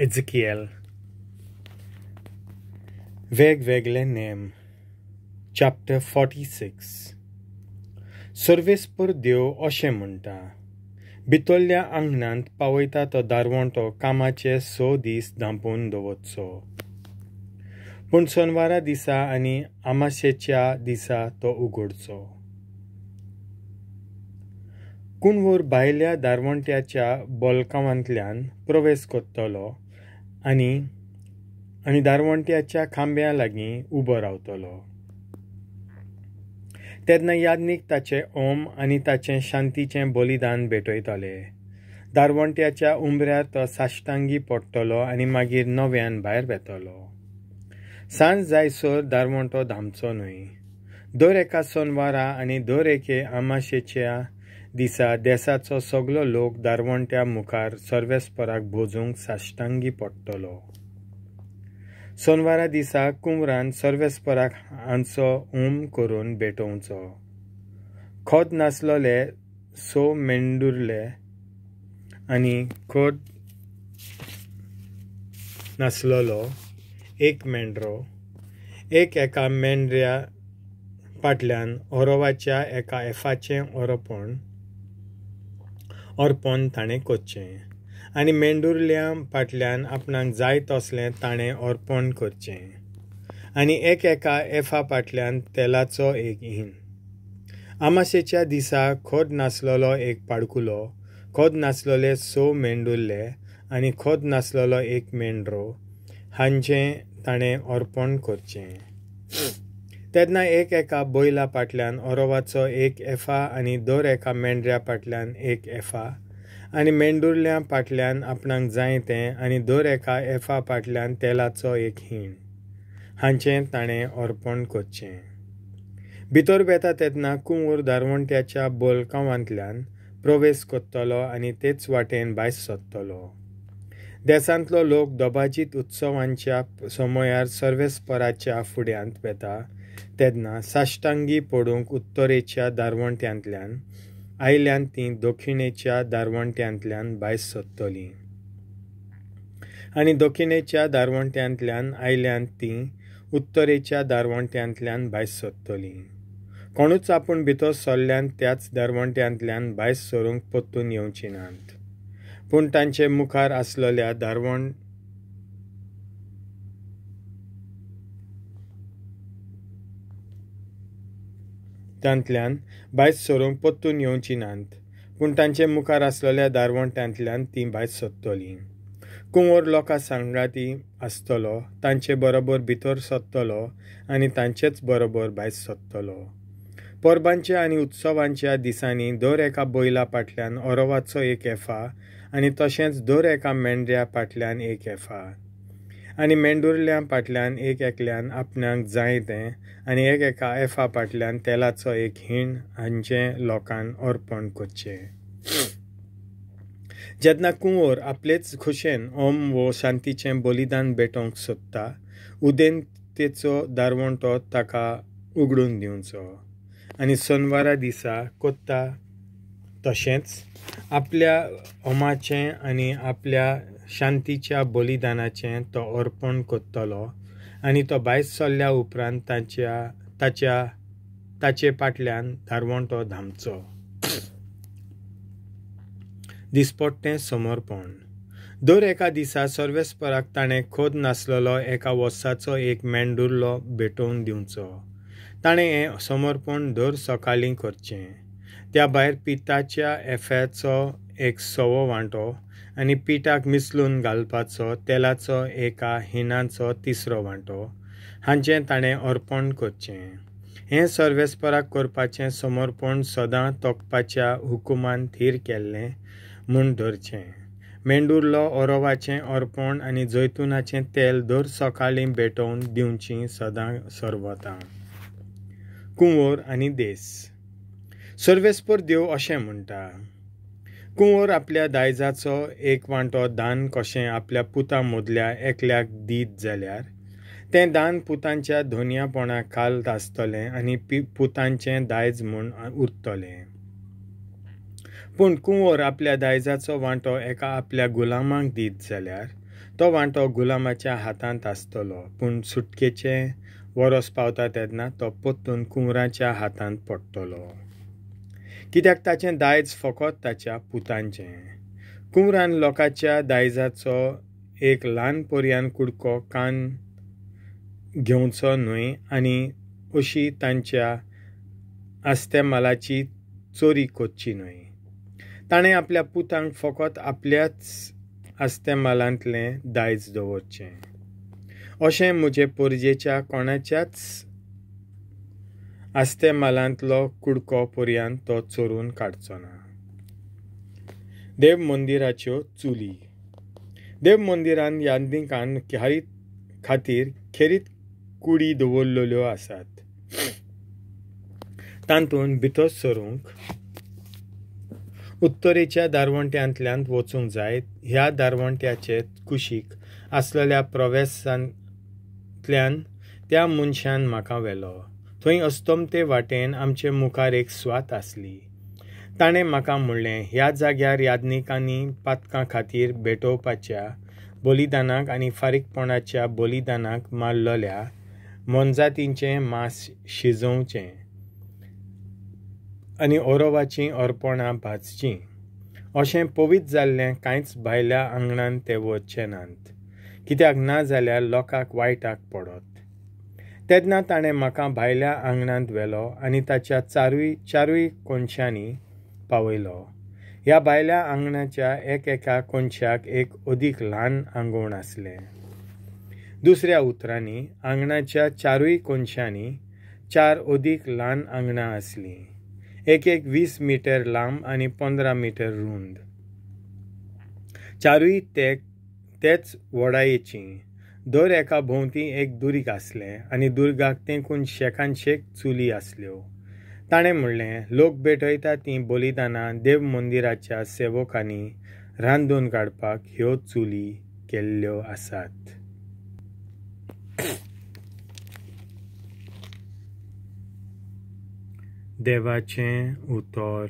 एझेकिएल. वेगवेगळे name. Chapter 46. सर्वेस्पर देव अशें म्हणटा, भितरल्या आंगणांत पावयता तो दारवंटो कामाचे 6 दीस धांपून दवरचो, पूण शेनवारा दिसा आनी आमाशेच्या दिसा तो उगडचो. कुणवोर भायल्या दारवंट्याच्या बॉलकावांतल्यान प्रवेश करतलो आनी दारवंट्याच्या खांब्या लागीं उबो रावतलो. तेन्ना याज्ञीक ताचें ओम आनी ताचें शांतीचें बलिदान भेटयतले. दारवंट्याच्या उंबऱ्यार तो साश्टांगी पडटलो आनी मागीर नव्यान भायर येतलो. सांज जायसर दारवंटो धांपचो न्हय. दर एका शेनवारा आनी दर एके आमाशेच्या दिसा देसाचो सगलो लोक दारवंट्या मुखार सर्वेस्पराक भोजूंक साश्टांगी पडटलो. शेनवारा दिसा कुंवरान सर्वेस्पराक हांचो होम करून भेटोवचो. खोद नासलोले 6 मेंढुरले आनी खोद नासलोलो 1 मेंढरो एका मेंढऱ्या फाटल्यान ओरोवाच्या एका एफाचें अर्पण ताणें करचें, आनी मेंढुरल्या फाटल्यान आपणाक जाय तसलें ताणें अर्पण करचें, आनी एका एफा फाटल्यान तेलाचो 1 हिण. आमाशेच्या दिसा खोद नासलोलो 1 पाडकुलो, खोद नासलोले 6 मेंढुरले आनी खोद नासलोलो 1 मेंढरो हांचें ताणें अर्पण करचें. तेन्ना एका बैला फाटल्यान ओरोवाचो 1 एफा आनी दर एका मेंढऱ्या फाटल्यान 1 एफा, आनी मेंढुरल्या फाटल्यान आपणाक जाय तें आनी दर एका एफा फाटल्यान तेलाचो 1 हिण हांचें ताणें अर्पण करचें. भितर वेता तेन्ना कुंवर दारवंट्याच्या बॉलकावांतल्यान प्रवेश करतलो आनी तेच वाटेन भायर सरतलो. देसांतलो लोक दोबाजीत उत्सवांच्या समयार सर्वेस्पराच्या फुड्यांत वेता तेन्ना साश्टांगी पडूंक उत्तरेच्या दारवंट्यांतल्यान आयल्यान तीं दक्षिणेच्या दारवंट्यांतल्यान भायर सरतलीं, आनी दक्षिणेच्या दारवंट्यांतल्यान आयल्यान तीं उत्तरेच्या दारवंट्यांतल्यान भायर सरतलीं. कोणूच आपूण भितर सरल्यान त्याच दारवंट्यांतल्यान भायर सरूंक परतून येवची नात, पूण तांचे मुखार आसलेल्या दारवंट्यांतल्यान भायर सरूंक परतून येवची नात, पूण तांचे मुखार आसलेल्या दारवंट्यांतल्यान तीं भायर सरतलीं. कुंवर लोकां सांगाती आसतलो, तांचे बरोबर भितर सरतलो आनी तांचेच बरोबर भायर सरतलो. परबांच्या आनी उत्सवांच्या दिसांनी दर एका बैला फाटल्यान ओरोवाचो 1 एफा आनी तशेंच दर एका मेंढऱ्या फाटल्यान 1 एफा, आनी मेंढुरल्या फाटल्यान एकल्यान आपणाक जाय तें आनी एका एफा फाटल्यान तेलाचो 1 हिण हांचें लोकांन अर्पण करचें. जेन्ना कुंवर आपलेच खुशेन ओम वो शांतीचें बलिदान भेटोवंक सोदता, उदेंतेचो दारवंटो ताका उगडून दिवचो, आनी शेनवारा दिसा कोत्ता तशेंच आपल्या होमाचें आनी आपल्या शांतीच्या बलिदानाचें तो अर्पण करतलो, आनी तो भायर सरल्या उपरांत ताचे फाटल्यान दारवंटो धांपचो. दिसपट्टें समर्पण. दर एका दिसा सर्वेस्पराक ताणें खोद नासलोलो 1 वर्साचो 1 मेंढुरलो भेटोवन दिवचो. ताणें हें समर्पण दर सकाळीं करचें. त्या भायर पिठाच्या एफ्याचो 1 सवो वांटो आनी पिठाक मिसळून घालपाचो तेलाचो 1 हिणाचो 3रो वांटो हांचें ताणें अर्पण करचें. हें सर्वेस्पराक करपाचें समर्पण सदां तोखपाच्या हुकुमान थीर केल्लें म्हूण धरचें. मेंढुरलो ओरोवाचें अर्पण आनी जैतुनाचें तेल दर सकाळीं भेटोवन दिवचीं सदां सर्वता. कुंवर आनी देस. सर्वेस्पर देव अशें म्हणटा, कुंवर आपल्या दायजाचो 1 वांटो दान कशें आपल्या पुता मदल्या एकल्याक दीत जाल्यार तें दान पुतांच्या धोनयापणा खाल आसतलें आनी पुतांचें दायज म्हूण उरतलें. पूण कुंवर आपल्या दायजाचो वांटो आपल्या गुलामांक दीत जाल्यार तो वांटो गुलामाच्या हातांत आसतलो, पूण सुटकेचें वरोस पावता तेन्ना तो पोत्तून कुंवराच्या हातांत पडटलो, कित्याक ताचें दायज फकत ताच्या पुतांचें. कुंवरान लोकांच्या दायजाचो एक ल्हान पोरयान कुडको कान घेवचो न्हय आनी अशी तांच्या आस्तेमालाची चोरी कोरची न्हय. ताणें आपल्या पुतांक फकत आपल्याच आस्तेमालांतलें दायज दवरचें. अशें म्हजे पोरजेच्या कोणाच्याच आस्तेमालांतलो कुडको पर्यंत तो चोरून काडचो ना. देव मंदिराच्यो चुली. देव मंदिरान यादनिकान खातीर खेरीत कुडी दवरलेल्यो आसात. तातूंत भितर सरूंक उत्तरेच्या दारवंट्यांतल्यान वचूंक जाय. ह्या दारवंट्याचे कुशीक आसलेल्या प्रवेशांतल्यान त्या मनशान म्हाका व्हेलो. थंय अस्तंते वाटेन आमचे मुखार एक स्वात आसली. ताणें म्हाका म्हणलें, ह्या जाग्यार यादनिकांनी पातकां खातीर भेटोवपाच्या बलिदानाक आनी फारीकपणाच्या बलिदानाक मारलेल्या मोनजातींचें मांस शिजोवचें आनी ओरोवाचीं अर्पणां भाजचीं. अशें पवित्र जाल्लें कांयच भायल्या आंगणांत ते वचचे नात, कित्याक ना जाल्यार लोकांक वायटाक पडत. तेन्ना ताणें म्हाका भायल्या आंगणांत व्हेलो आनी ताच्या चारूय कोनशांनी पावयलो. ह्या भायल्या आंगणाच्या एका कोनशाक एक अदीक ल्हान आंगण आसलें. दुसऱ्या उतरांनी आंगणाच्या चारूय कोनशांनी 4 अदीक ल्हान आंगणां आसलीं, एक 20 मीटर लांब आनी 15 मीटर रुंद. चारूय तेच व्हडायेचीं. दर एका भोंवती एक दुर्ग आसलें आनी दुर्गाक तेंकून शेकानशेक चुली आसल्यो. ताणें म्हणलें, लोक भेटयता तीं बलिदानां देव मंदिराच्या सेवकांनी रांदून काडपाक ह्यो चुली केल्ल्यो आसात. देवाचें उतर